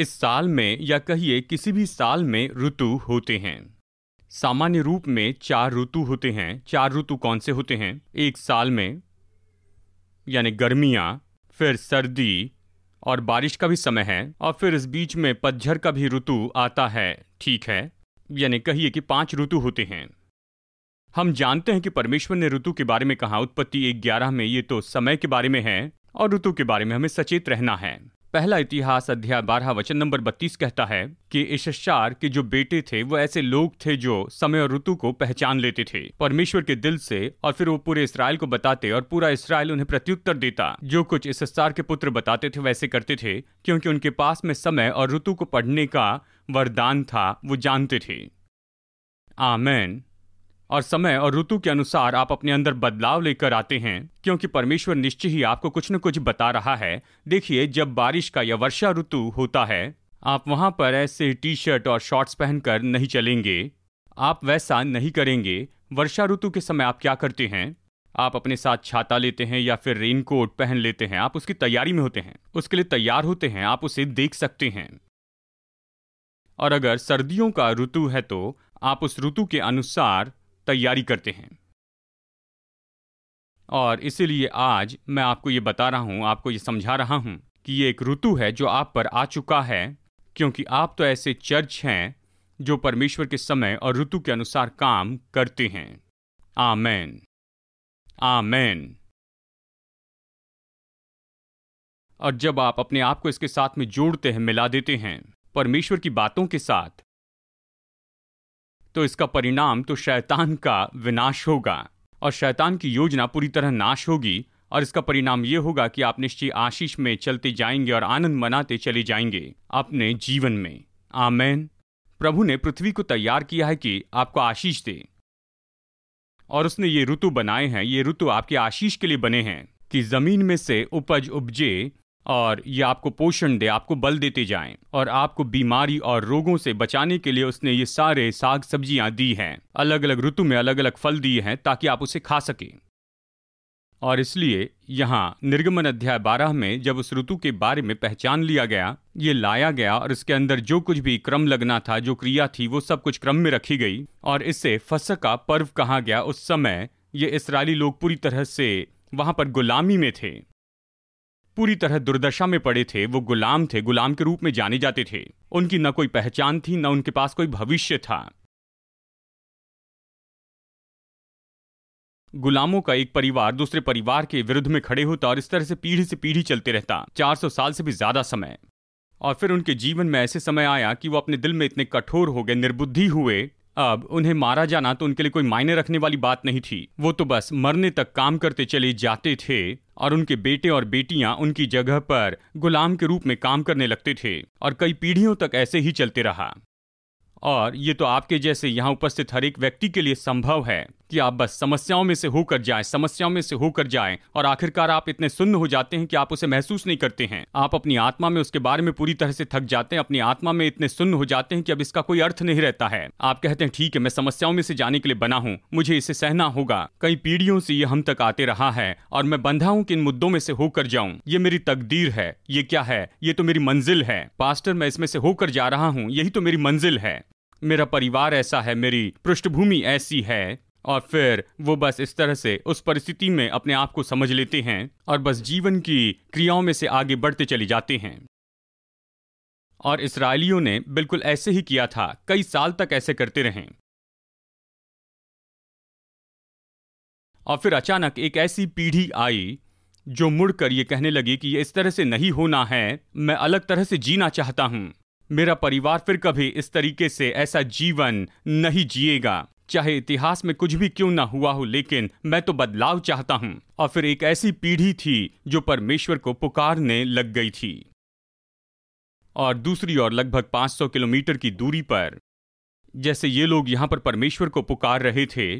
इस साल में या कहिए किसी भी साल में ऋतु होते हैं। सामान्य रूप में 4 ऋतु होते हैं। 4 ऋतु कौन से होते हैं? एक साल में, यानी गर्मियाँ, फिर सर्दी और बारिश का भी समय है, और फिर इस बीच में पतझड़ का भी ऋतु आता है। ठीक है, यानी कहिए कि 5 ऋतु होते हैं। हम जानते हैं कि परमेश्वर ने ऋतु के बारे में कहा उत्पत्ति 1:11 में। ये तो समय के बारे में है और ऋतु के बारे में हमें सचेत रहना है। पहला इतिहास अध्याय 12 वचन नंबर 32 कहता है कि इश्शार के जो बेटे थे वो ऐसे लोग थे जो समय और ऋतु को पहचान लेते थे परमेश्वर के दिल से, और फिर वो पूरे इस्राएल को बताते और पूरा इस्राएल उन्हें प्रत्युत्तर देता। जो कुछ इश्शार के पुत्र बताते थे वैसे करते थे, क्योंकि उनके पास में समय और ऋतु को पढ़ने का वरदान था। वो जानते थे। आमीन। और समय और ऋतु के अनुसार आप अपने अंदर बदलाव लेकर आते हैं, क्योंकि परमेश्वर निश्चय ही आपको कुछ न कुछ बता रहा है। देखिए, जब बारिश का या वर्षा ऋतु होता है, आप वहां पर ऐसे टी शर्ट और शॉर्ट्स पहनकर नहीं चलेंगे। आप वैसा नहीं करेंगे। वर्षा ऋतु के समय आप क्या करते हैं? आप अपने साथ छाता लेते हैं या फिर रेनकोट पहन लेते हैं। आप उसकी तैयारी में होते हैं, उसके लिए तैयार होते हैं, आप उसे देख सकते हैं। और अगर सर्दियों का ऋतु है तो आप उस ऋतु के अनुसार तैयारी करते हैं। और इसीलिए आज मैं आपको ये बता रहा हूं, आपको ये समझा रहा हूं कि ये एक ऋतु है जो आप पर आ चुका है, क्योंकि आप तो ऐसे चर्च हैं जो परमेश्वर के समय और ऋतु के अनुसार काम करते हैं। आमीन, आमीन। और जब आप अपने आप को इसके साथ में जोड़ते हैं, मिला देते हैं परमेश्वर की बातों के साथ, तो इसका परिणाम तो शैतान का विनाश होगा और शैतान की योजना पूरी तरह नाश होगी। और इसका परिणाम यह होगा कि आप निश्चय आशीष में चलते जाएंगे और आनंद मनाते चले जाएंगे अपने जीवन में। आमीन। प्रभु ने पृथ्वी को तैयार किया है कि आपको आशीष दे, और उसने ये ऋतु बनाए हैं। ये ऋतु आपके आशीष के लिए बने हैं कि जमीन में से उपज उपजे और ये आपको पोषण दे, आपको बल देते जाएं, और आपको बीमारी और रोगों से बचाने के लिए उसने ये सारे साग सब्जियां दी हैं। अलग अलग ऋतु में अलग अलग फल दिए हैं ताकि आप उसे खा सकें। और इसलिए यहाँ निर्गमन अध्याय 12 में जब उस ऋतु के बारे में पहचान लिया गया, ये लाया गया, और इसके अंदर जो कुछ भी क्रम लगना था, जो क्रिया थी, वो सब कुछ क्रम में रखी गई, और इसे फसह का पर्व कहा गया। उस समय ये इस्राएली लोग पूरी तरह से वहां पर गुलामी में थे, पूरी तरह दुर्दशा में पड़े थे। वो गुलाम थे, गुलाम के रूप में जाने जाते थे। उनकी न कोई पहचान थी, न उनके पास कोई भविष्य था। गुलामों का एक परिवार दूसरे परिवार के विरुद्ध में खड़े होता और इस तरह से पीढ़ी चलते रहता, 400 साल से भी ज्यादा समय। और फिर उनके जीवन में ऐसे समय आया कि वो अपने दिल में इतने कठोर हो गए, निर्बुद्धि हुए। अब उन्हें मारा जाना तो उनके लिए कोई मायने रखने वाली बात नहीं थी। वो तो बस मरने तक काम करते चले जाते थे, और उनके बेटे और बेटियां उनकी जगह पर गुलाम के रूप में काम करने लगते थे, और कई पीढ़ियों तक ऐसे ही चलते रहा। और ये तो आपके जैसे यहाँ उपस्थित हर एक व्यक्ति के लिए संभव है कि आप बस समस्याओं में से होकर जाएं, और आखिरकार आप इतने सुन्न हो जाते हैं कि आप उसे महसूस नहीं करते हैं। आप अपनी आत्मा में उसके बारे में पूरी तरह से थक जाते हैं, अपनी आत्मा में इतने सुन्न हो जाते हैं कि अब इसका कोई अर्थ नहीं रहता है। आप कहते हैं, ठीक है, मैं समस्याओं में से जाने के लिए बना हूं, मुझे इसे सहना होगा। कई पीढ़ियों से ये हम तक आते रहा है, और मैं बंधा हूं कि इन मुद्दों में से होकर जाऊं। ये मेरी तकदीर है। ये क्या है? ये तो मेरी मंजिल है। पास्टर, मैं इसमें से होकर जा रहा हूं, यही तो मेरी मंजिल है। मेरा परिवार ऐसा है, मेरी पृष्ठभूमि ऐसी है। और फिर वो बस इस तरह से उस परिस्थिति में अपने आप को समझ लेते हैं, और बस जीवन की क्रियाओं में से आगे बढ़ते चले जाते हैं। और इस्राएलियों ने बिल्कुल ऐसे ही किया था, कई साल तक ऐसे करते रहे। और फिर अचानक एक ऐसी पीढ़ी आई जो मुड़कर ये कहने लगी कि ये इस तरह से नहीं होना है, मैं अलग तरह से जीना चाहता हूं। मेरा परिवार फिर कभी इस तरीके से ऐसा जीवन नहीं जिएगा, चाहे इतिहास में कुछ भी क्यों ना हुआ हो, लेकिन मैं तो बदलाव चाहता हूं। और फिर एक ऐसी पीढ़ी थी जो परमेश्वर को पुकारने लग गई थी। और दूसरी ओर लगभग 500 किलोमीटर की दूरी पर, जैसे ये लोग यहां पर परमेश्वर को पुकार रहे थे,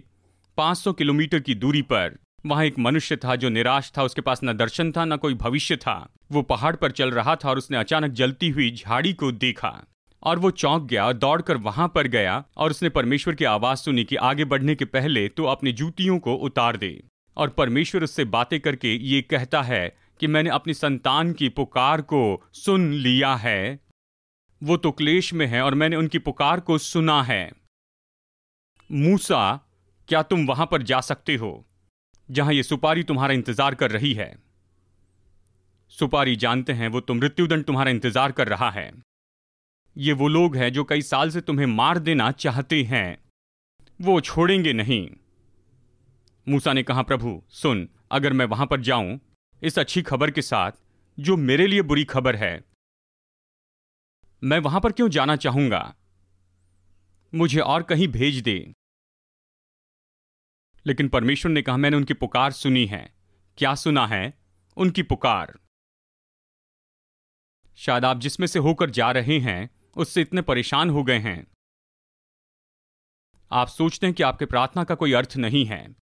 500 किलोमीटर की दूरी पर वहां एक मनुष्य था जो निराश था। उसके पास न दर्शन था, न कोई भविष्य था। वो पहाड़ पर चल रहा था और उसने अचानक जलती हुई झाड़ी को देखा, और वो चौंक गया और दौड़कर वहां पर गया, और उसने परमेश्वर की आवाज सुनी कि आगे बढ़ने के पहले तो अपनी जूतियों को उतार दे। और परमेश्वर उससे बातें करके ये कहता है कि मैंने अपनी संतान की पुकार को सुन लिया है, वो तो क्लेश में है और मैंने उनकी पुकार को सुना है। मूसा, क्या तुम वहां पर जा सकते हो जहां ये सुपारी तुम्हारा इंतजार कर रही है? सुपारी जानते हैं वो तो मृत्युदंड तुम्हारा इंतजार कर रहा है। ये वो लोग हैं जो कई साल से तुम्हें मार देना चाहते हैं, वो छोड़ेंगे नहीं। मूसा ने कहा, प्रभु सुन, अगर मैं वहां पर जाऊं इस अच्छी खबर के साथ जो मेरे लिए बुरी खबर है, मैं वहां पर क्यों जाना चाहूंगा? मुझे और कहीं भेज दे। लेकिन परमेश्वर ने कहा, मैंने उनकी पुकार सुनी है। क्या सुना है? उनकी पुकार। शायद आप जिसमें से होकर जा रहे हैं उससे इतने परेशान हो गए हैं, आप सोचते हैं कि आपके प्रार्थना का कोई अर्थ नहीं है।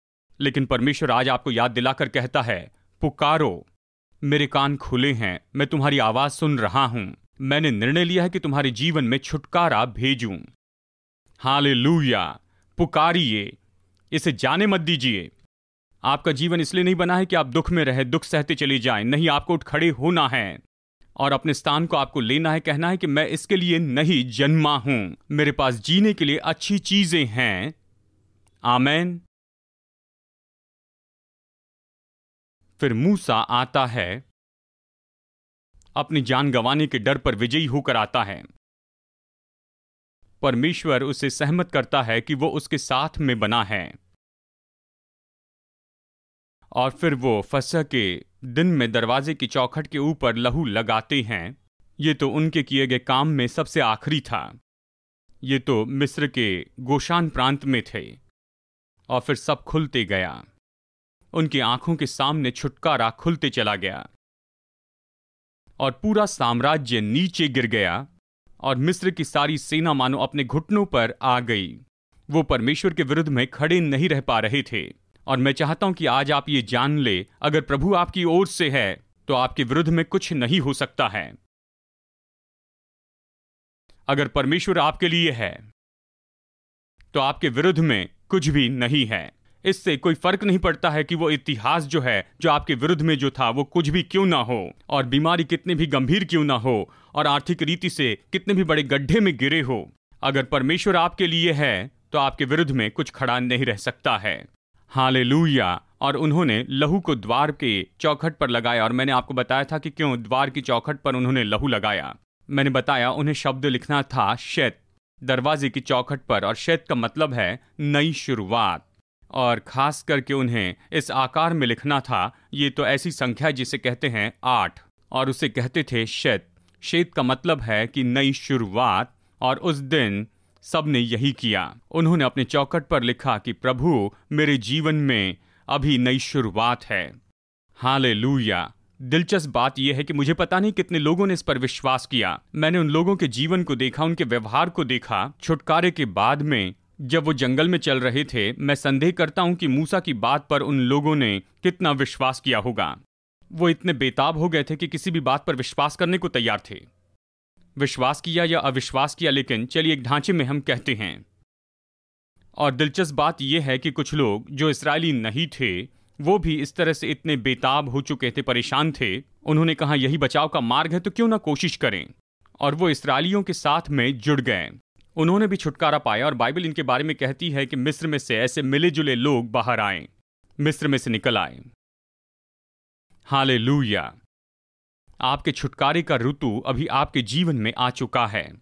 लेकिन परमेश्वर आज आपको याद दिलाकर कहता है, पुकारो, मेरे कान खुले हैं, मैं तुम्हारी आवाज सुन रहा हूं। मैंने निर्णय लिया है कि तुम्हारे जीवन में छुटकारा भेजूं। हालेलुया! पुकारिए, इसे जाने मत दीजिए। आपका जीवन इसलिए नहीं बना है कि आप दुख में रहे, दुख सहते चले जाएं। नहीं, आपको उठ खड़े होना है और अपने स्थान को आपको लेना है। कहना है कि मैं इसके लिए नहीं जन्मा हूं, मेरे पास जीने के लिए अच्छी चीजें हैं। आमेन। फिर मूसा आता है, अपनी जान गंवाने के डर पर विजयी होकर आता है। परमेश्वर उसे सहमत करता है कि वो उसके साथ में बना है। और फिर वो फसह के दिन में दरवाजे की चौखट के ऊपर लहू लगाते हैं। ये तो उनके किए गए काम में सबसे आखिरी था। ये तो मिस्र के गोशान प्रांत में थे। और फिर सब खुलते गया, उनकी आंखों के सामने छुटकारा खुलते चला गया और पूरा साम्राज्य नीचे गिर गया और मिस्र की सारी सेना मानो अपने घुटनों पर आ गई। वो परमेश्वर के विरुद्ध में खड़े नहीं रह पा रहे थे। और मैं चाहता हूं कि आज आप ये जान ले, अगर प्रभु आपकी ओर से है तो आपके विरुद्ध में कुछ नहीं हो सकता है। अगर परमेश्वर आपके लिए है तो आपके विरुद्ध में कुछ भी नहीं है। इससे कोई फर्क नहीं पड़ता है कि वो इतिहास जो है, जो आपके विरुद्ध में जो था, वो कुछ भी क्यों ना हो, और बीमारी कितनी भी गंभीर क्यों ना हो, और आर्थिक रीति से कितने भी बड़े गड्ढे में गिरे हो। अगर परमेश्वर आपके लिए है तो आपके विरुद्ध में कुछ खड़ा नहीं रह सकता है। हालेलुया! और उन्होंने लहू को द्वार के चौखट पर लगाया। और मैंने आपको बताया था कि क्यों द्वार की चौखट पर उन्होंने लहू लगाया। मैंने बताया उन्हें शब्द लिखना था शैत, दरवाजे की चौखट पर। और शैत का मतलब है नई शुरुआत। और खास करके उन्हें इस आकार में लिखना था। ये तो ऐसी संख्या जिसे कहते हैं 8, और उसे कहते थे शैत। शैत का मतलब है कि नई शुरुआत। और उस दिन सब ने यही किया। उन्होंने अपने चौखट पर लिखा कि प्रभु, मेरे जीवन में अभी नई शुरुआत है। हालेलुया! दिलचस्प बात यह है कि मुझे पता नहीं कितने लोगों ने इस पर विश्वास किया। मैंने उन लोगों के जीवन को देखा, उनके व्यवहार को देखा। छुटकारे के बाद में जब वो जंगल में चल रहे थे, मैं संदेह करता हूं कि मूसा की बात पर उन लोगों ने कितना विश्वास किया होगा। वो इतने बेताब हो गए थे कि किसी भी बात पर विश्वास करने को तैयार थे। विश्वास किया या अविश्वास किया, लेकिन चलिए एक ढांचे में हम कहते हैं। और दिलचस्प बात यह है कि कुछ लोग जो इस्राएली नहीं थे, वो भी इस तरह से इतने बेताब हो चुके थे, परेशान थे। उन्होंने कहा यही बचाव का मार्ग है तो क्यों ना कोशिश करें। और वो इस्राएलियों के साथ में जुड़ गए। उन्होंने भी छुटकारा पाया। और बाइबल इनके बारे में कहती है कि मिस्र में से ऐसे मिले जुले लोग बाहर आए, मिस्र में से निकल आए। हालेलुया! आपके छुटकारे का ऋतु अभी आपके जीवन में आ चुका है।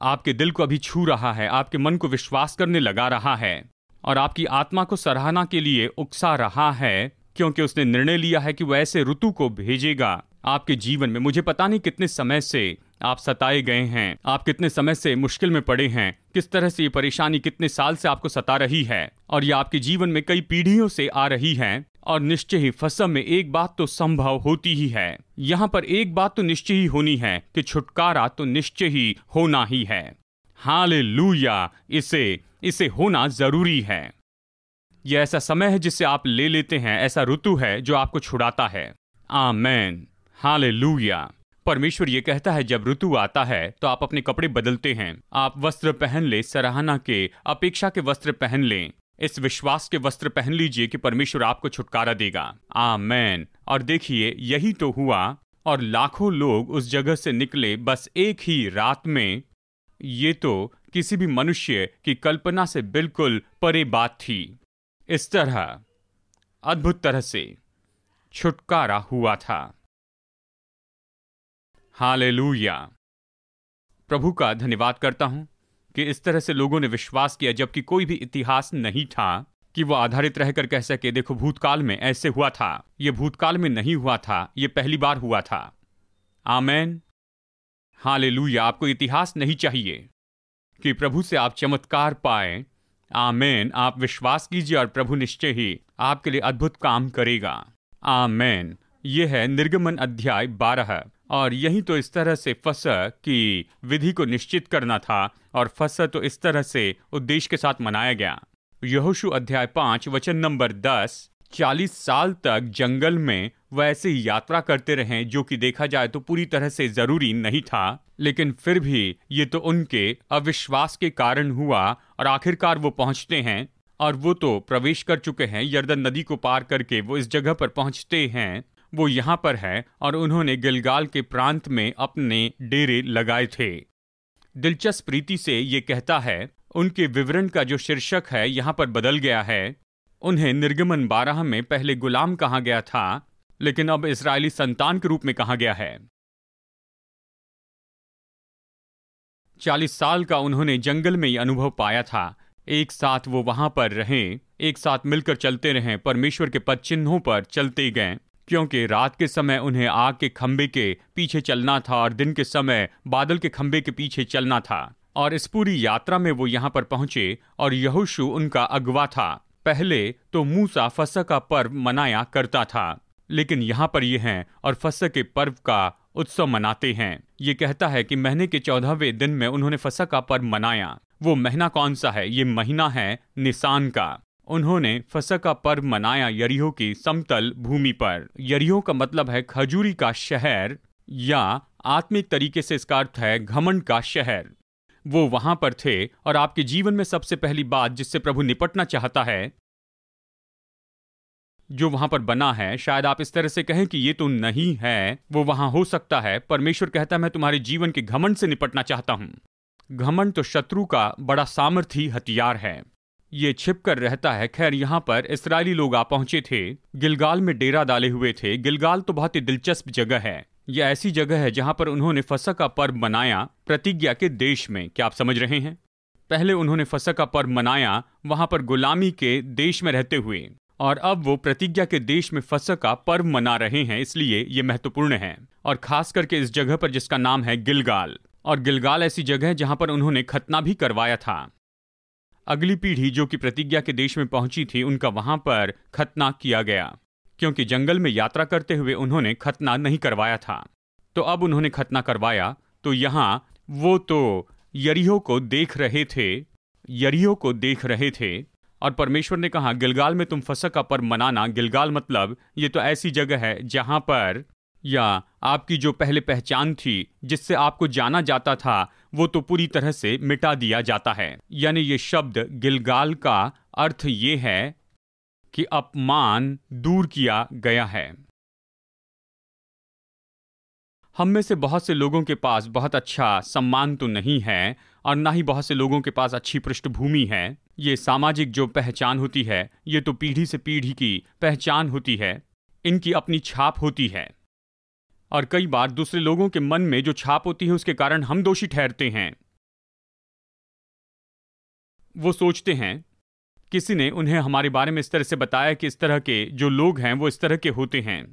आपके दिल को अभी छू रहा है, आपके मन को विश्वास करने लगा रहा है, और आपकी आत्मा को सराहना के लिए उकसा रहा है, क्योंकि उसने निर्णय लिया है कि वह ऐसे ऋतु को भेजेगा आपके जीवन में। मुझे पता नहीं कितने समय से आप सताए गए हैं, आप कितने समय से मुश्किल में पड़े हैं, किस तरह से ये परेशानी कितने साल से आपको सता रही है, और ये आपके जीवन में कई पीढ़ियों से आ रही है। और निश्चय ही फसह में एक बात तो संभव होती ही है। यहाँ पर एक बात तो निश्चय ही होनी है कि छुटकारा तो निश्चय ही होना ही है। हालेलुया! इसे होना जरूरी है। यह ऐसा समय है जिसे आप ले लेते हैं, ऐसा ऋतु है जो आपको छुड़ाता है। आमेन! हालेलुया! परमेश्वर ये कहता है जब ऋतु आता है तो आप अपने कपड़े बदलते हैं। आप वस्त्र पहन ले, सराहना के, अपेक्षा के वस्त्र पहन लें। इस विश्वास के वस्त्र पहन लीजिए कि परमेश्वर आपको छुटकारा देगा। आमेन! और देखिए, यही तो हुआ। और लाखों लोग उस जगह से निकले बस एक ही रात में। ये तो किसी भी मनुष्य की कल्पना से बिल्कुल परे बात थी। इस तरह अद्भुत तरह से छुटकारा हुआ था। हालेलुया। प्रभु का धन्यवाद करता हूं कि इस तरह से लोगों ने विश्वास किया, जबकि कोई भी इतिहास नहीं था कि वो आधारित रहकर कह सके देखो भूतकाल में ऐसे हुआ था। ये भूतकाल में नहीं हुआ था, ये पहली बार हुआ था। आमेन। हालेलुया। आपको इतिहास नहीं चाहिए कि प्रभु से आप चमत्कार पाए। आमेन। आप विश्वास कीजिए और प्रभु निश्चय ही आपके लिए अद्भुत काम करेगा। आमेन। यह है निर्गमन अध्याय 12। और यही तो इस तरह से फसह की विधि को निश्चित करना था, और फसह तो इस तरह से उद्देश्य के साथ मनाया गया। यहोशू अध्याय 5 वचन नंबर 10। 40 साल तक जंगल में वैसे ही यात्रा करते रहे, जो कि देखा जाए तो पूरी तरह से जरूरी नहीं था, लेकिन फिर भी ये तो उनके अविश्वास के कारण हुआ। और आखिरकार वो पहुंचते हैं, और वो तो प्रवेश कर चुके हैं। यरदन नदी को पार करके वो इस जगह पर पहुंचते हैं। वो यहाँ पर है, और उन्होंने गिलगाल के प्रांत में अपने डेरे लगाए थे। दिलचस्प रीति से ये कहता है, उनके विवरण का जो शीर्षक है यहाँ पर बदल गया है। उन्हें निर्गमन 12 में पहले गुलाम कहा गया था, लेकिन अब इस्राएली संतान के रूप में कहा गया है। 40 साल का उन्होंने जंगल में ये अनुभव पाया था। एक साथ वो वहां पर रहे, एक साथ मिलकर चलते रहे, परमेश्वर के पद चिन्हों पर चलते गए, क्योंकि रात के समय उन्हें आग के खंबे के पीछे चलना था और दिन के समय बादल के खंबे के पीछे चलना था। और इस पूरी यात्रा में वो यहाँ पर पहुंचे, और यहोशू उनका अगवा था। पहले तो मूसा फसह का पर्व मनाया करता था, लेकिन यहाँ पर ये हैं और फसह के पर्व का उत्सव मनाते हैं। ये कहता है कि महीने के 14वें दिन में उन्होंने फसह का पर्व मनाया। वो महीना कौन सा है? ये महीना है निसान का। उन्होंने फसह का पर्व मनाया यरीहो की समतल भूमि पर। यरीहो का मतलब है खजूरी का शहर, या आत्मिक तरीके से इसका अर्थ है घमंड का शहर। वो वहां पर थे, और आपके जीवन में सबसे पहली बात जिससे प्रभु निपटना चाहता है, जो वहां पर बना है, शायद आप इस तरह से कहें कि ये तो नहीं है, वो वहां हो सकता है। परमेश्वर कहता है मैं तुम्हारे जीवन के घमंड से निपटना चाहता हूं। घमंड तो शत्रु का बड़ा सामर्थी हथियार है। ये छिप कर रहता है। खैर, यहाँ पर इस्राएली लोग आ पहुंचे थे, गिलगाल में डेरा डाले हुए थे। गिलगाल तो बहुत ही दिलचस्प जगह है। यह ऐसी जगह है जहां पर उन्होंने फसह का पर्व मनाया, प्रतिज्ञा के देश में। क्या आप समझ रहे हैं? पहले उन्होंने फसह का पर्व मनाया वहां पर गुलामी के देश में रहते हुए, और अब वो प्रतिज्ञा के देश में फसह का पर्व मना रहे हैं। इसलिए ये महत्वपूर्ण है, और खास करके इस जगह पर जिसका नाम है गिलगाल। और गिलगाल ऐसी जगह है जहां पर उन्होंने खतना भी करवाया था। अगली पीढ़ी जो कि प्रतिज्ञा के देश में पहुंची थी, उनका वहां पर खतना किया गया, क्योंकि जंगल में यात्रा करते हुए उन्होंने खतना नहीं करवाया था। तो अब उन्होंने खतना करवाया। तो यहाँ वो तो यरीहो को देख रहे थे, यरीहो को देख रहे थे, और परमेश्वर ने कहा गिलगाल में तुम फसह का पर्व मनाना। गिलगाल मतलब ये तो ऐसी जगह है जहां पर, या आपकी जो पहले पहचान थी, जिससे आपको जाना जाता था, वो तो पूरी तरह से मिटा दिया जाता है। यानी ये शब्द गिलगाल का अर्थ ये है कि अपमान दूर किया गया है। हम में से बहुत से लोगों के पास बहुत अच्छा सम्मान तो नहीं है, और ना ही बहुत से लोगों के पास अच्छी पृष्ठभूमि है। ये सामाजिक जो पहचान होती है, ये तो पीढ़ी से पीढ़ी की पहचान होती है। इनकी अपनी छाप होती है, और कई बार दूसरे लोगों के मन में जो छाप होती है उसके कारण हम दोषी ठहरते हैं। वो सोचते हैं किसी ने उन्हें हमारे बारे में इस तरह से बताया कि इस तरह के जो लोग हैं वो इस तरह के होते हैं।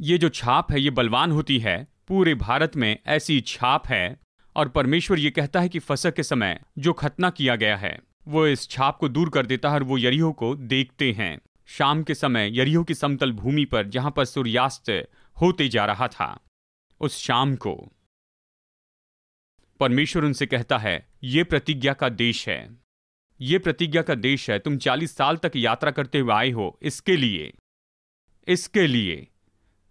ये जो छाप है ये बलवान होती है। पूरे भारत में ऐसी छाप है, और परमेश्वर ये कहता है कि फसह के समय जो खतना किया गया है वो इस छाप को दूर कर देता है। और वो यरीहो को देखते हैं शाम के समय, यरीहो की समतल भूमि पर जहां पर सूर्यास्त होते जा रहा था। उस शाम को परमेश्वर उनसे कहता है ये प्रतिज्ञा का देश है, ये प्रतिज्ञा का देश है। तुम 40 साल तक यात्रा करते हुए आए हो इसके लिए।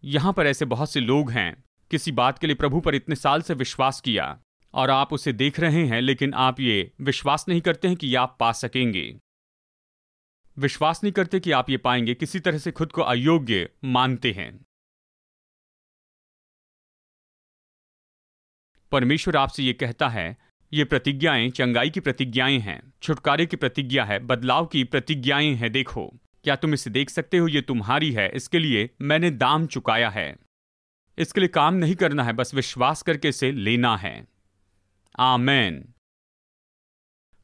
यहां पर ऐसे बहुत से लोग हैं, किसी बात के लिए प्रभु पर इतने साल से विश्वास किया, और आप उसे देख रहे हैं, लेकिन आप ये विश्वास नहीं करते हैं कि आप पा सकेंगे। विश्वास नहीं करते कि आप ये पाएंगे। किसी तरह से खुद को अयोग्य मानते हैं। परमेश्वर आपसे ये कहता है, ये प्रतिज्ञाएं चंगाई की प्रतिज्ञाएं हैं, छुटकारे की प्रतिज्ञा है, बदलाव की प्रतिज्ञाएं हैं। देखो, क्या तुम इसे देख सकते हो? ये तुम्हारी है, इसके लिए मैंने दाम चुकाया है। इसके लिए काम नहीं करना है, बस विश्वास करके इसे लेना है। आमेन।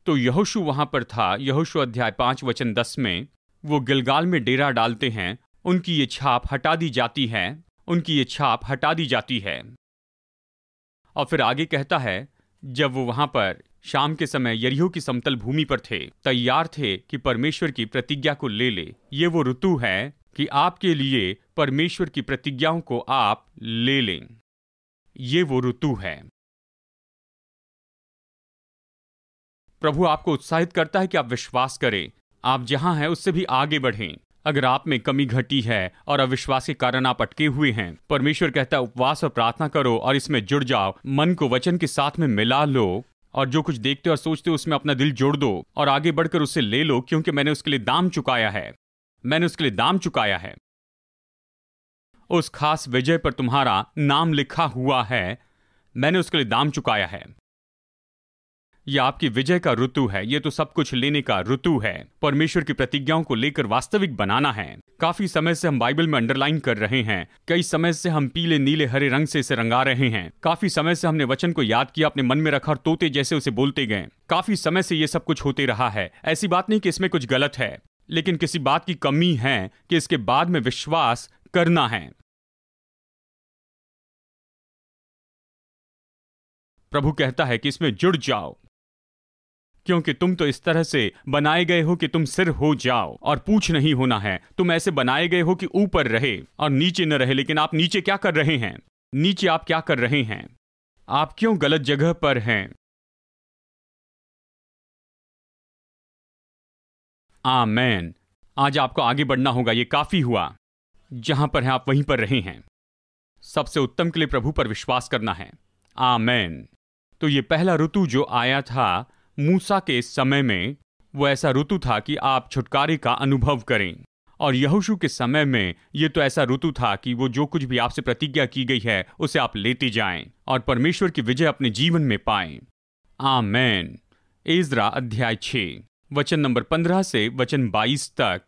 तो यहोशू वहां पर था। यहोशू अध्याय 5 वचन 10 में वो गिलगाल में डेरा डालते हैं। उनकी ये छाप हटा दी जाती है, उनकी ये छाप हटा दी जाती है। और फिर आगे कहता है, जब वो वहां पर शाम के समय यरीहो की समतल भूमि पर थे, तैयार थे कि परमेश्वर की प्रतिज्ञा को ले ले। ये वो ऋतु है कि आपके लिए परमेश्वर की प्रतिज्ञाओं को आप ले लें। ये वो ऋतु है। प्रभु आपको उत्साहित करता है कि आप विश्वास करें, आप जहां हैं उससे भी आगे बढ़ें। अगर आप में कमी घटी है और अविश्वास के कारण आप अटके हुए हैं, परमेश्वर कहता है उपवास और प्रार्थना करो और इसमें जुड़ जाओ। मन को वचन के साथ में मिला लो और जो कुछ देखते और सोचते हो उसमें अपना दिल जोड़ दो और आगे बढ़कर उसे ले लो, क्योंकि मैंने उसके लिए दाम चुकाया है। मैंने उसके लिए दाम चुकाया है। उस खास विजय पर तुम्हारा नाम लिखा हुआ है। मैंने उसके लिए दाम चुकाया है। यह आपकी विजय का ऋतु है। यह तो सब कुछ लेने का ऋतु है। परमेश्वर की प्रतिज्ञाओं को लेकर वास्तविक बनाना है। काफी समय से हम बाइबल में अंडरलाइन कर रहे हैं। कई समय से हम पीले, नीले, हरे रंग से इसे रंगा रहे हैं। काफी समय से हमने वचन को याद किया, अपने मन में रखा और तोते जैसे उसे बोलते गए। काफी समय से यह सब कुछ होते रहा है। ऐसी बात नहीं कि इसमें कुछ गलत है, लेकिन किसी बात की कमी है कि इसके बाद में विश्वास करना है। प्रभु कहता है कि इसमें जुड़ जाओ, क्योंकि तुम तो इस तरह से बनाए गए हो कि तुम सिर हो जाओ और पूछ नहीं होना है। तुम ऐसे बनाए गए हो कि ऊपर रहे और नीचे न रहे। लेकिन आप नीचे क्या कर रहे हैं? नीचे आप क्या कर रहे हैं? आप क्यों गलत जगह पर हैं? आमेन। आज आपको आगे बढ़ना होगा। ये काफी हुआ। जहां पर है आप वहीं पर रहे हैं। सबसे उत्तम के लिए प्रभु पर विश्वास करना है। आमेन। तो ये पहला ऋतु जो आया था मूसा के समय में, वो ऐसा ऋतु था कि आप छुटकारे का अनुभव करें। और यहोशू के समय में ये तो ऐसा ऋतु था कि वो जो कुछ भी आपसे प्रतिज्ञा की गई है उसे आप लेते जाएं और परमेश्वर की विजय अपने जीवन में पाएं। आमेन। एज्रा अध्याय 6 वचन नंबर 15 से वचन 22 तक।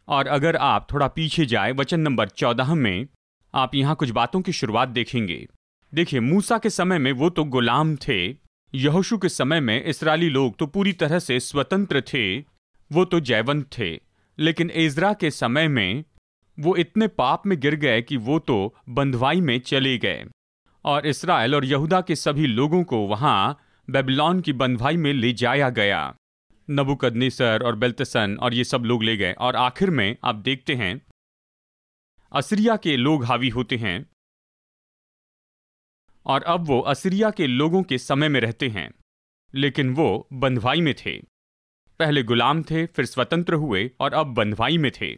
और अगर आप थोड़ा पीछे जाए वचन नंबर 14 में, आप यहां कुछ बातों की शुरुआत देखेंगे। देखिए, मूसा के समय में वो तो गुलाम थे। यहोशू के समय में इस्राएली लोग तो पूरी तरह से स्वतंत्र थे, वो तो जयवंत थे। लेकिन एज्रा के समय में वो इतने पाप में गिर गए कि वो तो बंधुआई में चले गए और इस्राएल और यहूदा के सभी लोगों को वहां बेबीलोन की बंधुआई में ले जाया गया। नबूकदनेस्सर और बेल्तशन और ये सब लोग ले गए। और आखिर में आप देखते हैं असीरिया के लोग हावी होते हैं और अब वो असीरिया के लोगों के समय में रहते हैं। लेकिन वो बंधुआई में थे। पहले गुलाम थे, फिर स्वतंत्र हुए और अब बंधुआई में थे।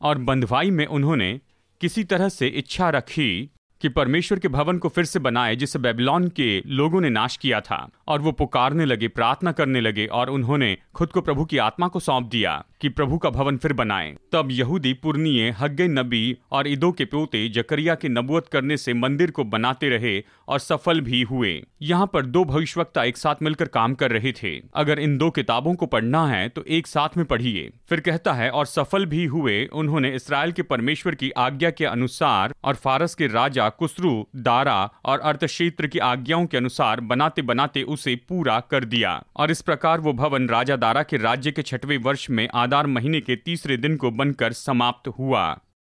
और बंधुआई में उन्होंने किसी तरह से इच्छा रखी कि परमेश्वर के भवन को फिर से बनाए, जिसे बेबीलोन के लोगों ने नाश किया था। और वो पुकारने लगे, प्रार्थना करने लगे और उन्होंने खुद को प्रभु की आत्मा को सौंप दिया कि प्रभु का भवन फिर बनाएं। तब यहूदी पुरनिये हग्गै नबी और इदो के पोते जकरिया की नबूवत करने से मंदिर को बनाते रहे और सफल भी हुए। यहाँ पर दो भविष्यवक्ता एक साथ मिलकर काम कर रहे थे। अगर इन दो किताबों को पढ़ना है तो एक साथ में पढ़िए। फिर कहता है, और सफल भी हुए। उन्होंने इस्राएल के परमेश्वर की आज्ञा के अनुसार और फारस के राजा कुस्रू, दारा और अर्थक्षेत्र की आज्ञाओं के अनुसार बनाते बनाते उसे पूरा कर दिया। और इस प्रकार वो भवन राजा दारा के राज्य के 6वें वर्ष में आदार महीने के 3 दिन को बनकर समाप्त हुआ।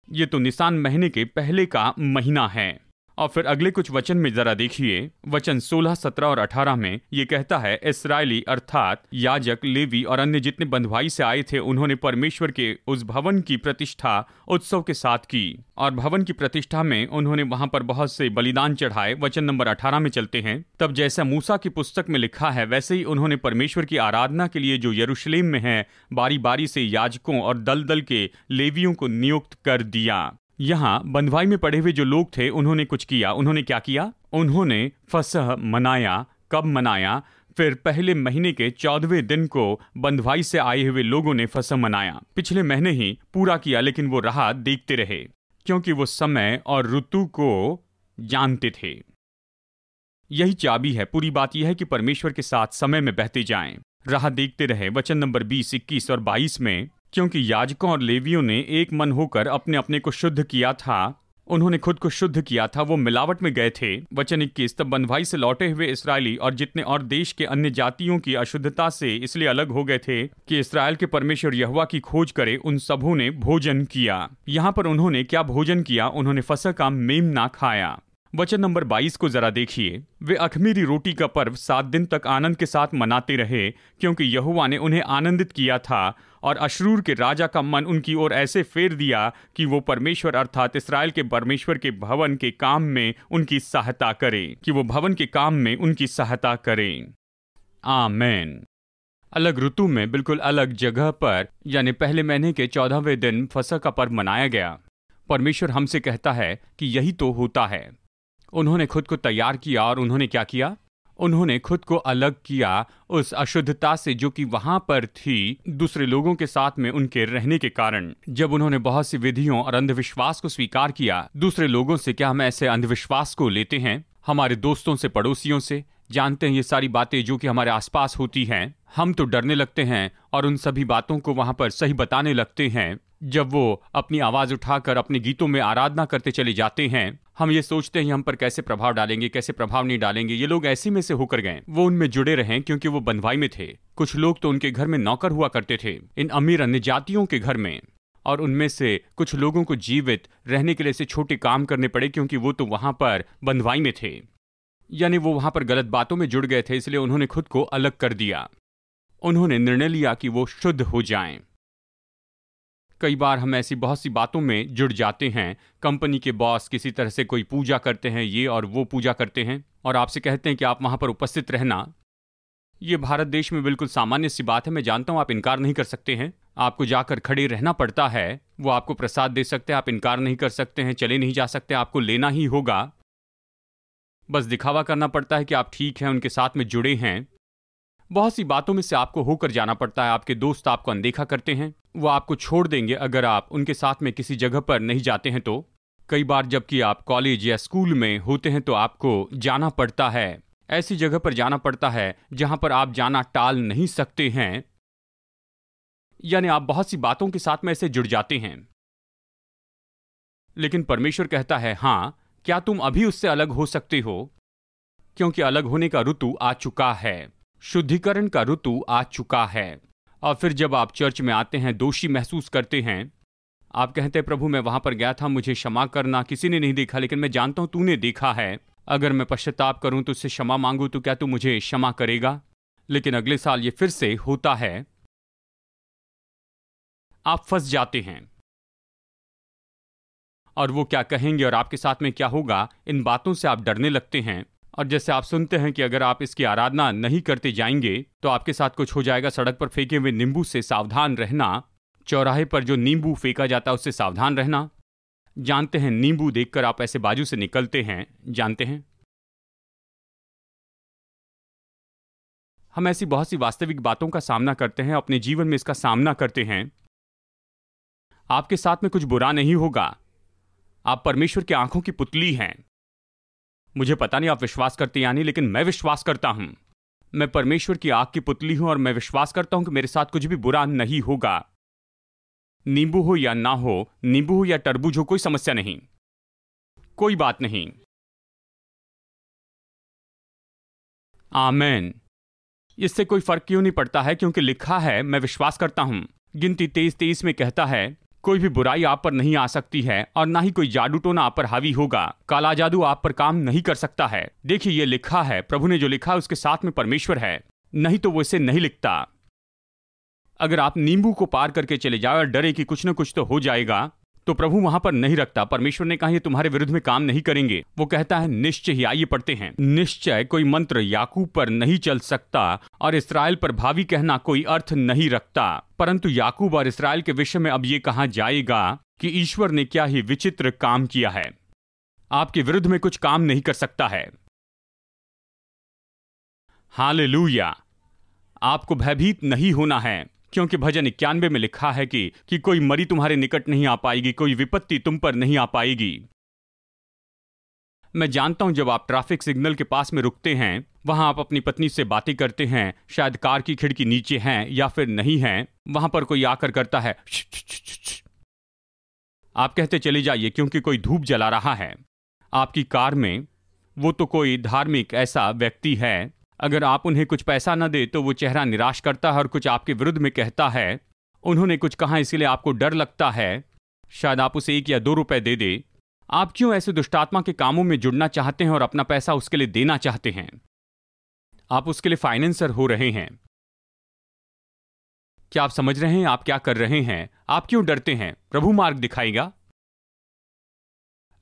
ये तो निसान महीने के पहले का महीना है। और फिर अगले कुछ वचन में जरा देखिए, वचन 16, 17 और 18 में ये कहता है, इस्राएली अर्थात याजक, लेवी और अन्य जितने बंधुआई से आए थे, उन्होंने परमेश्वर के उस भवन की प्रतिष्ठा उत्सव के साथ की। और भवन की प्रतिष्ठा में उन्होंने वहां पर बहुत से बलिदान चढ़ाए। वचन नंबर 18 में चलते हैं। तब जैसा मूसा की पुस्तक में लिखा है, वैसे ही उन्होंने परमेश्वर की आराधना के लिए जो यरूशलेम में है, बारी बारी से याजकों और दल दल के लेवियों को नियुक्त कर दिया। यहाँ बंधुआई में पड़े हुए जो लोग थे, उन्होंने कुछ किया। उन्होंने क्या किया? उन्होंने फसह मनाया। कब मनाया? फिर पहले महीने के 14वें दिन को बंधुआई से आए हुए लोगों ने फसह मनाया। पिछले महीने ही पूरा किया, लेकिन वो राह देखते रहे, क्योंकि वो समय और ऋतु को जानते थे। यही चाबी है। पूरी बात यह है कि परमेश्वर के साथ समय में बहते जाएं, राह देखते रहे। वचन नंबर 20, 21 और 22 में, क्योंकि याजकों और लेवियों ने एक मन होकर अपने अपने को शुद्ध किया था, उन्होंने खुद को शुद्ध किया था, वो मिलावट में गए थे। वचन 21, तब बंधुआई से लौटे हुए इस्राएली और जितने और देश के अन्य जातियों की अशुद्धता से इसलिए अलग हो गए थे कि इस्राएल के परमेश्वर यहोवा की खोज करे, उन सबों ने भोजन किया। यहाँ पर उन्होंने क्या भोजन किया? उन्होंने फसह का मेमना खाया। वचन नंबर 22 को जरा देखिए। वे अख़मीरी रोटी का पर्व 7 दिन तक आनंद के साथ मनाते रहे, क्योंकि यहोवा ने उन्हें आनंदित किया था और अश्शूर के राजा का मन उनकी ओर ऐसे फेर दिया कि वो परमेश्वर अर्थात इस्राएल के परमेश्वर के भवन के काम में उनकी सहायता करें। आमीन। अलग ऋतु में बिल्कुल अलग जगह पर, यानी पहले महीने के 14वें दिन फसह का पर्व मनाया गया। परमेश्वर हमसे कहता है कि यही तो होता है। उन्होंने खुद को तैयार किया और उन्होंने क्या किया? उन्होंने खुद को अलग किया उस अशुद्धता से जो कि वहां पर थी दूसरे लोगों के साथ में उनके रहने के कारण। जब उन्होंने बहुत सी विधियों और अंधविश्वास को स्वीकार किया दूसरे लोगों से, क्या हम ऐसे अंधविश्वास को लेते हैं? हमारे दोस्तों से, पड़ोसियों से, जानते हैं ये सारी बातें जो कि हमारे आसपास होती हैं, हम तो डरने लगते हैं और उन सभी बातों को वहां पर सही बताने लगते हैं। जब वो अपनी आवाज उठाकर अपने गीतों में आराधना करते चले जाते हैं, हम ये सोचते हैं हम पर कैसे प्रभाव डालेंगे, कैसे प्रभाव नहीं डालेंगे। ये लोग ऐसे में से होकर गए, वो उनमें जुड़े रहें क्योंकि वो बंधुआई में थे। कुछ लोग तो उनके घर में नौकर हुआ करते थे, इन अमीर अन्य जातियों के घर में, और उनमें से कुछ लोगों को जीवित रहने के लिए से छोटे काम करने पड़े क्योंकि वो तो वहां पर बंधुआई में थे, यानी वो वहां पर गलत बातों में जुड़ गए थे, इसलिए उन्होंने खुद को अलग कर दिया। उन्होंने निर्णय लिया कि वो शुद्ध हो जाएं। कई बार हम ऐसी बहुत सी बातों में जुड़ जाते हैं। कंपनी के बॉस किसी तरह से कोई पूजा करते हैं, ये और वो पूजा करते हैं, और आपसे कहते हैं कि आप वहां पर उपस्थित रहना। ये भारत देश में बिल्कुल सामान्य सी बात है, मैं जानता हूं, आप इनकार नहीं कर सकते हैं। आपको जाकर खड़े रहना पड़ता है, वो आपको प्रसाद दे सकते हैं, आप इनकार नहीं कर सकते हैं, चले नहीं जा सकते, आपको लेना ही होगा। बस दिखावा करना पड़ता है कि आप ठीक हैं, उनके साथ में जुड़े हैं। बहुत सी बातों में से आपको होकर जाना पड़ता है। आपके दोस्त आपको अनदेखा करते हैं, वो आपको छोड़ देंगे अगर आप उनके साथ में किसी जगह पर नहीं जाते हैं तो। कई बार जबकि आप कॉलेज या स्कूल में होते हैं तो आपको जाना पड़ता है, ऐसी जगह पर जाना पड़ता है जहां पर आप जाना टाल नहीं सकते हैं, यानी आप बहुत सी बातों के साथ में ऐसे जुड़ जाते हैं। लेकिन परमेश्वर कहता है, हां, क्या तुम अभी उससे अलग हो सकते हो? क्योंकि अलग होने का ऋतु आ चुका है, शुद्धिकरण का ऋतु आ चुका है। और फिर जब आप चर्च में आते हैं, दोषी महसूस करते हैं, आप कहते हैं, प्रभु मैं वहां पर गया था, मुझे क्षमा करना, किसी ने नहीं देखा लेकिन मैं जानता हूं तूने देखा है। अगर मैं पश्चाताप करूं तो उससे क्षमा मांगू तो क्या तू मुझे क्षमा करेगा? लेकिन अगले साल ये फिर से होता है, आप फंस जाते हैं। और वो क्या कहेंगे और आपके साथ में क्या होगा, इन बातों से आप डरने लगते हैं। और जैसे आप सुनते हैं कि अगर आप इसकी आराधना नहीं करते जाएंगे तो आपके साथ कुछ हो जाएगा। सड़क पर फेंके हुए नींबू से सावधान रहना, चौराहे पर जो नींबू फेंका जाता है उससे सावधान रहना। जानते हैं, नींबू देखकर आप ऐसे बाजू से निकलते हैं, जानते हैं। हम ऐसी बहुत सी वास्तविक बातों का सामना करते हैं, अपने जीवन में इसका सामना करते हैं। आपके साथ में कुछ बुरा नहीं होगा, आप परमेश्वर की आंखों की पुतली हैं। मुझे पता नहीं आप विश्वास करते या नहीं, लेकिन मैं विश्वास करता हूं। मैं परमेश्वर की आंख की पुतली हूं और मैं विश्वास करता हूं कि मेरे साथ कुछ भी बुरा नहीं होगा। नींबू हो या ना हो, नींबू हो या तरबूज हो, कोई समस्या नहीं, कोई बात नहीं। आमीन। इससे कोई फर्क क्यों नहीं पड़ता है, क्योंकि लिखा है, मैं विश्वास करता हूं। गिनती 23:23 में कहता है, कोई भी बुराई आप पर नहीं आ सकती है और ना ही कोई जादू टोना आप पर हावी होगा। काला जादू आप पर काम नहीं कर सकता है। देखिए, ये लिखा है, प्रभु ने जो लिखा है उसके साथ में परमेश्वर है, नहीं तो वो इसे नहीं लिखता। अगर आप नींबू को पार करके चले जाओ और डरे कि कुछ न कुछ तो हो जाएगा, तो प्रभु वहां पर नहीं रखता। परमेश्वर ने कहा ये तुम्हारे विरुद्ध में काम नहीं करेंगे। वो कहता है निश्चय ही। आइए पढ़ते हैं। निश्चय कोई मंत्र याकूब पर नहीं चल सकता और इस्राएल पर भावी कहना कोई अर्थ नहीं रखता, परंतु याकूब और इस्राएल के विषय में अब ये कहा जाएगा कि ईश्वर ने क्या ही विचित्र काम किया है। आपके विरुद्ध में कुछ काम नहीं कर सकता है। हालेलुया। आपको भयभीत नहीं होना है, क्योंकि भजन 91 में लिखा है कि कोई मरी तुम्हारे निकट नहीं आ पाएगी, कोई विपत्ति तुम पर नहीं आ पाएगी। मैं जानता हूं जब आप ट्रैफिक सिग्नल के पास में रुकते हैं, वहां आप अपनी पत्नी से बातें करते हैं, शायद कार की खिड़की नीचे है या फिर नहीं है, वहां पर कोई आकर करता है आप कहते चले जाइए क्योंकि कोई धूप जला रहा है। आपकी कार में वो तो कोई धार्मिक ऐसा व्यक्ति है, अगर आप उन्हें कुछ पैसा न दे तो वो चेहरा निराश करता है और कुछ आपके विरुद्ध में कहता है। उन्होंने कुछ कहा इसलिए आपको डर लगता है, शायद आप उसे 1 या 2 रुपए दे दे। आप क्यों ऐसे दुष्टात्मा के कामों में जुड़ना चाहते हैं और अपना पैसा उसके लिए देना चाहते हैं? आप उसके लिए फाइनेंसर हो रहे हैं। क्या आप समझ रहे हैं आप क्या कर रहे हैं? आप क्यों डरते हैं? प्रभु मार्ग दिखाएगा।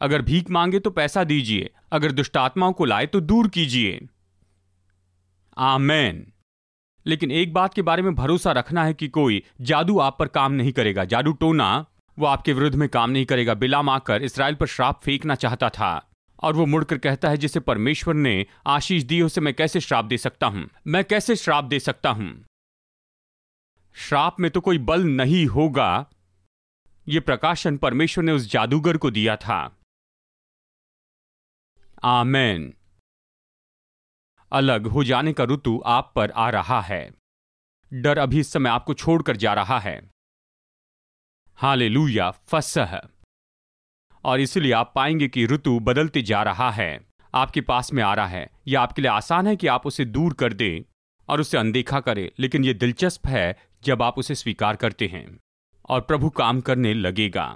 अगर भीख मांगे तो पैसा दीजिए, अगर दुष्टात्माओं को लाए तो दूर कीजिए। आमेन। लेकिन एक बात के बारे में भरोसा रखना है कि कोई जादू आप पर काम नहीं करेगा। जादू टोना वो आपके विरुद्ध में काम नहीं करेगा। बिलाम आकर इस्राएल पर श्राप फेंकना चाहता था और वो मुड़कर कहता है जिसे परमेश्वर ने आशीष दी उसे मैं कैसे श्राप दे सकता हूं? मैं कैसे श्राप दे सकता हूं? श्राप में तो कोई बल नहीं होगा। यह प्रकाशन परमेश्वर ने उस जादूगर को दिया था। आमेन। अलग हो जाने का ऋतु आप पर आ रहा है। डर अभी इस समय आपको छोड़कर जा रहा है। हालेलुया, फसह। और इसलिए आप पाएंगे कि ऋतु बदलते जा रहा है, आपके पास में आ रहा है। यह आपके लिए आसान है कि आप उसे दूर कर दें और उसे अनदेखा करें, लेकिन यह दिलचस्प है जब आप उसे स्वीकार करते हैं और प्रभु काम करने लगेगा।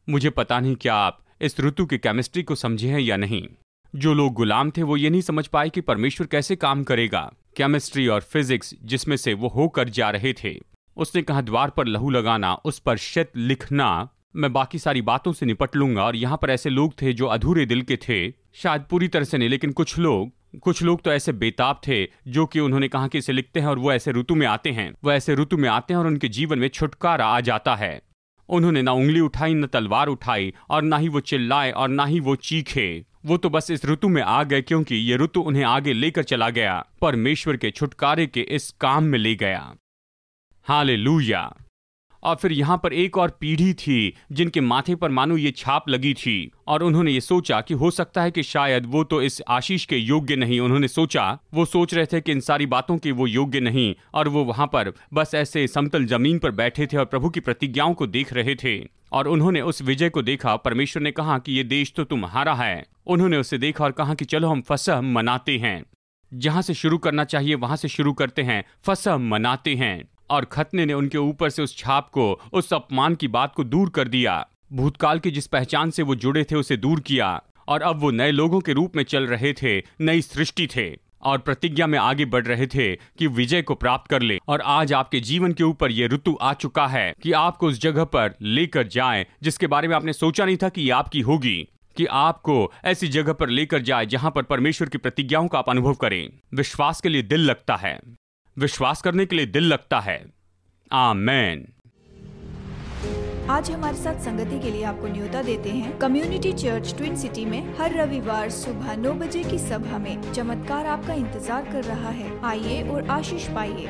मुझे पता नहीं क्या आप इस ऋतु की केमिस्ट्री को समझे हैं या नहीं। जो लोग गुलाम थे वो ये नहीं समझ पाए कि परमेश्वर कैसे काम करेगा। केमिस्ट्री और फिजिक्स जिसमें से वो होकर जा रहे थे। उसने कहा द्वार पर लहू लगाना, उस पर शत लिखना, मैं बाकी सारी बातों से निपट लूंगा। और यहाँ पर ऐसे लोग थे जो अधूरे दिल के थे, शायद पूरी तरह से नहीं, लेकिन कुछ लोग तो ऐसे बेताब थे जो कि उन्होंने कहा कि इसे लिखते हैं और वो ऐसे ऋतु में आते हैं। और उनके जीवन में छुटकारा आ जाता है। उन्होंने ना उंगली उठाई, न तलवार उठाई, और ना ही वो चिल्लाए और ना ही वो चीखे। वो तो बस इस ऋतु में आ गए क्योंकि ये ऋतु उन्हें आगे लेकर चला गया, परमेश्वर के छुटकारे के इस काम में ले गया। हालेलुया। और फिर यहां पर एक और पीढ़ी थी जिनके माथे पर मानो ये छाप लगी थी, और उन्होंने ये सोचा कि हो सकता है कि शायद वो तो इस आशीष के योग्य नहीं। उन्होंने सोचा, वो सोच रहे थे कि इन सारी बातों के वो योग्य नहीं, और वो वहां पर बस ऐसे समतल जमीन पर बैठे थे और प्रभु की प्रतिज्ञाओं को देख रहे थे। और उन्होंने उस विजय को देखा। परमेश्वर ने कहा कि ये देश तो तुम्हारा है। उन्होंने उसे देखा और कहा कि चलो हम फसह मनाते हैं। जहां से शुरू करना चाहिए वहां से शुरू करते हैं, फसह मनाते हैं। और खतने ने उनके ऊपर से उस छाप को, उस अपमान की बात को दूर कर दिया। भूतकाल की जिस पहचान से वो जुड़े थे उसे दूर किया, और अब वो नए लोगों के रूप में चल रहे थे, नई सृष्टि थे, और प्रतिज्ञा में आगे बढ़ रहे थे कि विजय को प्राप्त कर ले। और आज आपके जीवन के ऊपर यह ऋतु आ चुका है कि आपको उस जगह पर लेकर जाए जिसके बारे में आपने सोचा नहीं था कि ये आपकी होगी, कि आपको ऐसी जगह पर लेकर जाए जहां पर परमेश्वर की प्रतिज्ञाओं का आप अनुभव करें। विश्वास के लिए दिल लगता है, विश्वास करने के लिए दिल लगता है। आमेन। आज हमारे साथ संगति के लिए आपको न्योता देते हैं कम्युनिटी चर्च ट्विन सिटी में हर रविवार सुबह 9 बजे की सभा में। चमत्कार आपका इंतजार कर रहा है। आइए और आशीष पाइए।